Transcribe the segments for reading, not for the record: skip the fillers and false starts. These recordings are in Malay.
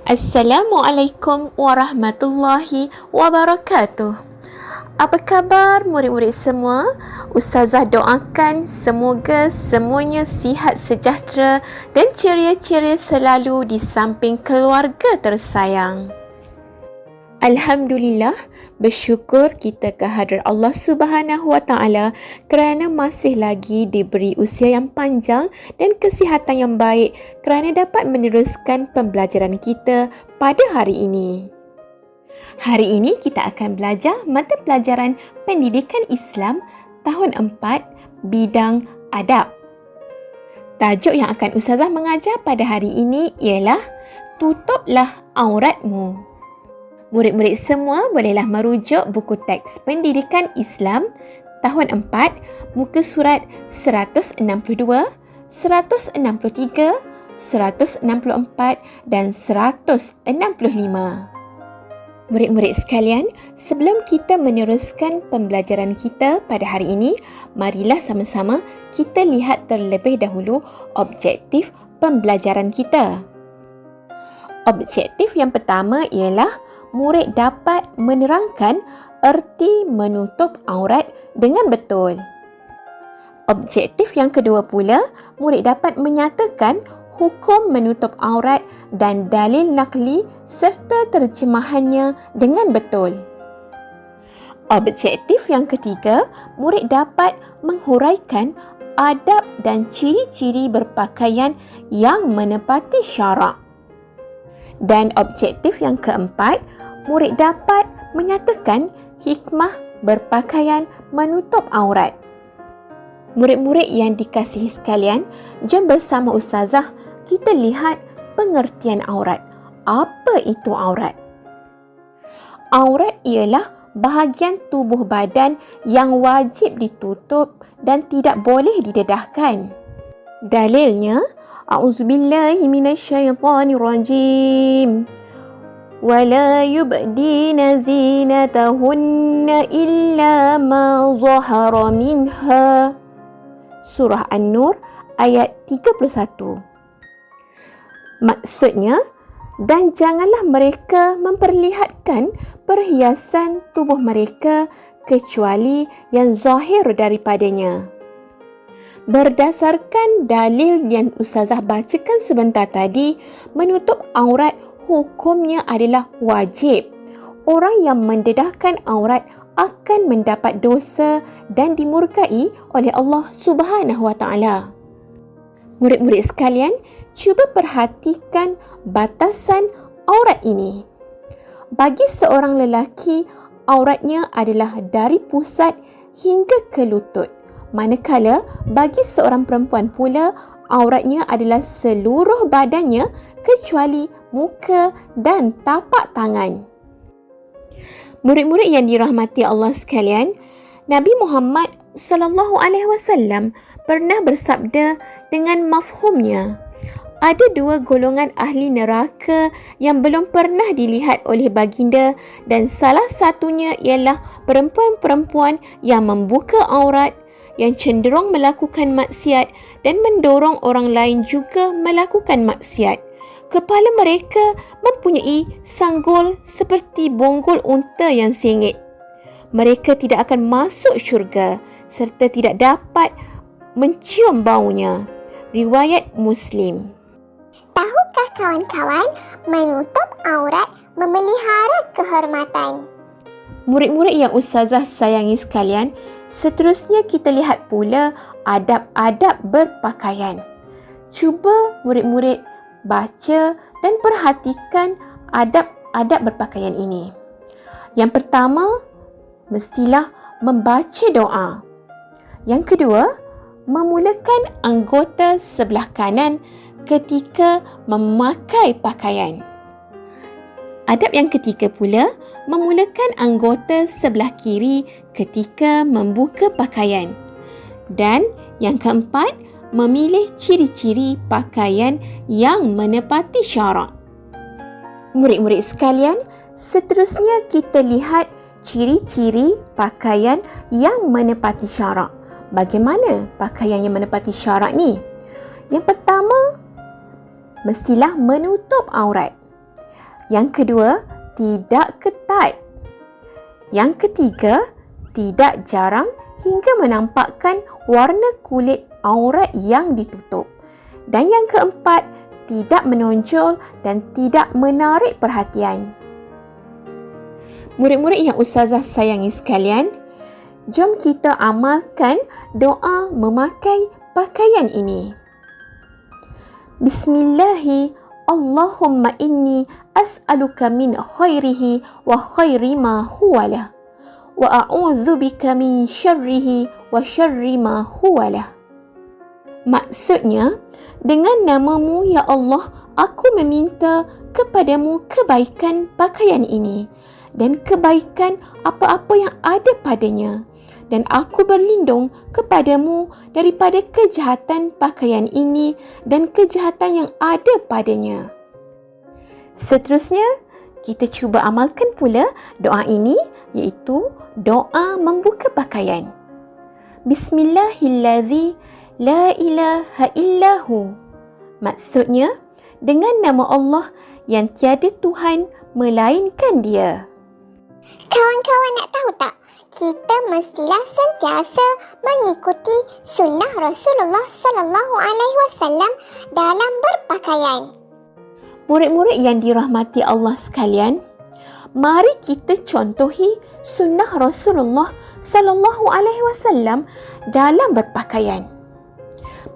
Assalamualaikum warahmatullahi wabarakatuh. Apa khabar murid-murid semua? Ustazah doakan semoga semuanya sihat sejahtera dan ceria-ceria selalu di samping keluarga tersayang. Alhamdulillah, bersyukur kita kehadrat Allah Subhanahu Wa Taala kerana masih lagi diberi usia yang panjang dan kesihatan yang baik kerana dapat meneruskan pembelajaran kita pada hari ini. Hari ini kita akan belajar mata pelajaran Pendidikan Islam tahun 4 bidang adab. Tajuk yang akan Ustazah mengajar pada hari ini ialah Tutuplah Auratmu. Murid-murid semua bolehlah merujuk buku teks Pendidikan Islam tahun 4, muka surat 162, 163, 164 dan 165. Murid-murid sekalian, sebelum kita meneruskan pembelajaran kita pada hari ini, marilah sama-sama kita lihat terlebih dahulu objektif pembelajaran kita. Objektif yang pertama ialah murid dapat menerangkan erti menutup aurat dengan betul. Objektif yang kedua pula, murid dapat menyatakan hukum menutup aurat dan dalil nakli serta terjemahannya dengan betul. Objektif yang ketiga, murid dapat menghuraikan adab dan ciri-ciri berpakaian yang menepati syarak. Dan objektif yang keempat, murid dapat menyatakan hikmah berpakaian menutup aurat. Murid-murid yang dikasihi sekalian, jom bersama Ustazah kita lihat pengertian aurat. Apa itu aurat? Aurat ialah bahagian tubuh badan yang wajib ditutup dan tidak boleh didedahkan. Dalilnya, A'udzubillahi minasyaitanirrajim. Wala yubdina zinatahunna illa ma zahara minha. Surah An-Nur ayat 31. Maksudnya, dan janganlah mereka memperlihatkan perhiasan tubuh mereka kecuali yang zahir daripadanya. Berdasarkan dalil yang Ustazah bacakan sebentar tadi, menutup aurat hukumnya adalah wajib. Orang yang mendedahkan aurat akan mendapat dosa dan dimurkai oleh Allah Subhanahu Wa Taala. Murid-murid sekalian, cuba perhatikan batasan aurat ini. Bagi seorang lelaki, auratnya adalah dari pusat hingga ke lutut. Manakala bagi seorang perempuan pula, auratnya adalah seluruh badannya kecuali muka dan tapak tangan. Murid-murid yang dirahmati Allah sekalian, Nabi Muhammad SAW pernah bersabda dengan mafhumnya, ada dua golongan ahli neraka yang belum pernah dilihat oleh baginda dan salah satunya ialah perempuan-perempuan yang membuka aurat, yang cenderung melakukan maksiat dan mendorong orang lain juga melakukan maksiat. Kepala mereka mempunyai sanggul seperti bonggol unta yang sengit. Mereka tidak akan masuk syurga serta tidak dapat mencium baunya. Riwayat Muslim. Tahukah kawan-kawan, menutup aurat memelihara kehormatan? Murid-murid yang Ustazah sayangi sekalian, seterusnya kita lihat pula adab-adab berpakaian. Cuba murid-murid baca dan perhatikan adab-adab berpakaian ini. Yang pertama, mestilah membaca doa. Yang kedua, memulakan anggota sebelah kanan ketika memakai pakaian. Adab yang ketiga pula, memulakan anggota sebelah kiri ketika membuka pakaian. Dan yang keempat, memilih ciri-ciri pakaian yang menepati syarak. Murid-murid sekalian, seterusnya kita lihat ciri-ciri pakaian yang menepati syarak. Bagaimana pakaian yang menepati syarak ni? Yang pertama, mestilah menutup aurat. Yang kedua, tidak ketat. Yang ketiga, tidak jarang hingga menampakkan warna kulit aurat yang ditutup. Dan yang keempat, tidak menonjol dan tidak menarik perhatian. Murid-murid yang Ustazah sayangi sekalian, jom kita amalkan doa memakai pakaian ini. Bismillahi, Allahumma inni as'aluka min khairihi wa khairi ma huwalah. Wa a'udzu bika min syarrihi wa syarri ma huwalah. Maksudnya, dengan namamu ya Allah, aku meminta kepadamu kebaikan pakaian ini dan kebaikan apa-apa yang ada padanya. Dan aku berlindung kepadamu daripada kejahatan pakaian ini dan kejahatan yang ada padanya. Seterusnya, kita cuba amalkan pula doa ini, iaitu doa membuka pakaian. Bismillahilladzi la ilaha illahu. Maksudnya, dengan nama Allah yang tiada Tuhan melainkan Dia. Kawan-kawan nak tahu tak? Kita mestilah sentiasa mengikuti sunnah Rasulullah sallallahu alaihi wasallam dalam berpakaian. Murid-murid yang dirahmati Allah sekalian, mari kita contohi sunnah Rasulullah sallallahu alaihi wasallam dalam berpakaian.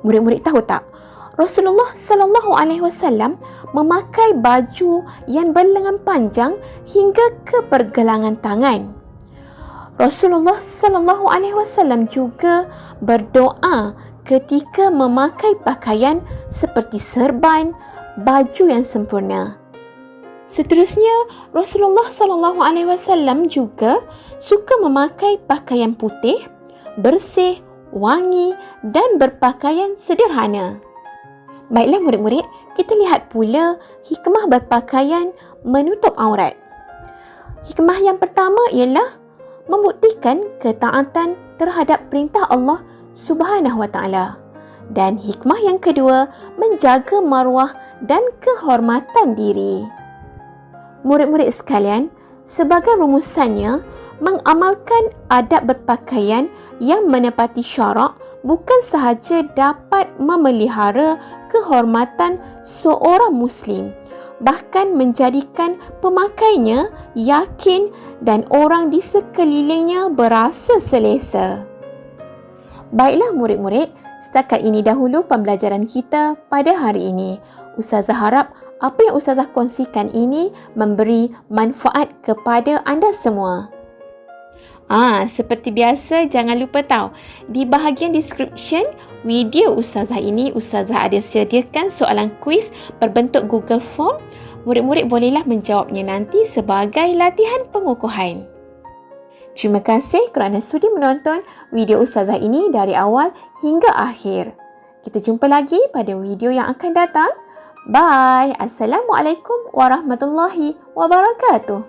Murid-murid tahu tak? Rasulullah sallallahu alaihi wasallam memakai baju yang berlengan panjang hingga ke pergelangan tangan. Rasulullah sallallahu alaihi wasallam juga berdoa ketika memakai pakaian seperti serban, baju yang sempurna. Seterusnya, Rasulullah sallallahu alaihi wasallam juga suka memakai pakaian putih, bersih, wangi dan berpakaian sederhana. Baiklah murid-murid, kita lihat pula hikmah berpakaian menutup aurat. Hikmah yang pertama ialah membuktikan ketaatan terhadap perintah Allah Subhanahu wa taala. Dan hikmah yang kedua, menjaga maruah dan kehormatan diri. Murid-murid sekalian, sebagai rumusannya, mengamalkan adab berpakaian yang menepati syarak bukan sahaja dapat memelihara kehormatan seorang Muslim, bahkan menjadikan pemakainya yakin dan orang di sekelilingnya berasa selesa. Baiklah murid-murid, setakat ini dahulu pembelajaran kita pada hari ini. Ustazah harap apa yang Ustazah kongsikan ini memberi manfaat kepada anda semua. Seperti biasa, jangan lupa tahu, di bahagian description video Ustazah ini, Ustazah ada sediakan soalan kuis berbentuk Google Form. Murid-murid bolehlah menjawabnya nanti sebagai latihan pengukuhan. Terima kasih kerana sudi menonton video Ustazah ini dari awal hingga akhir. Kita jumpa lagi pada video yang akan datang. Bye. Assalamualaikum warahmatullahi wabarakatuh.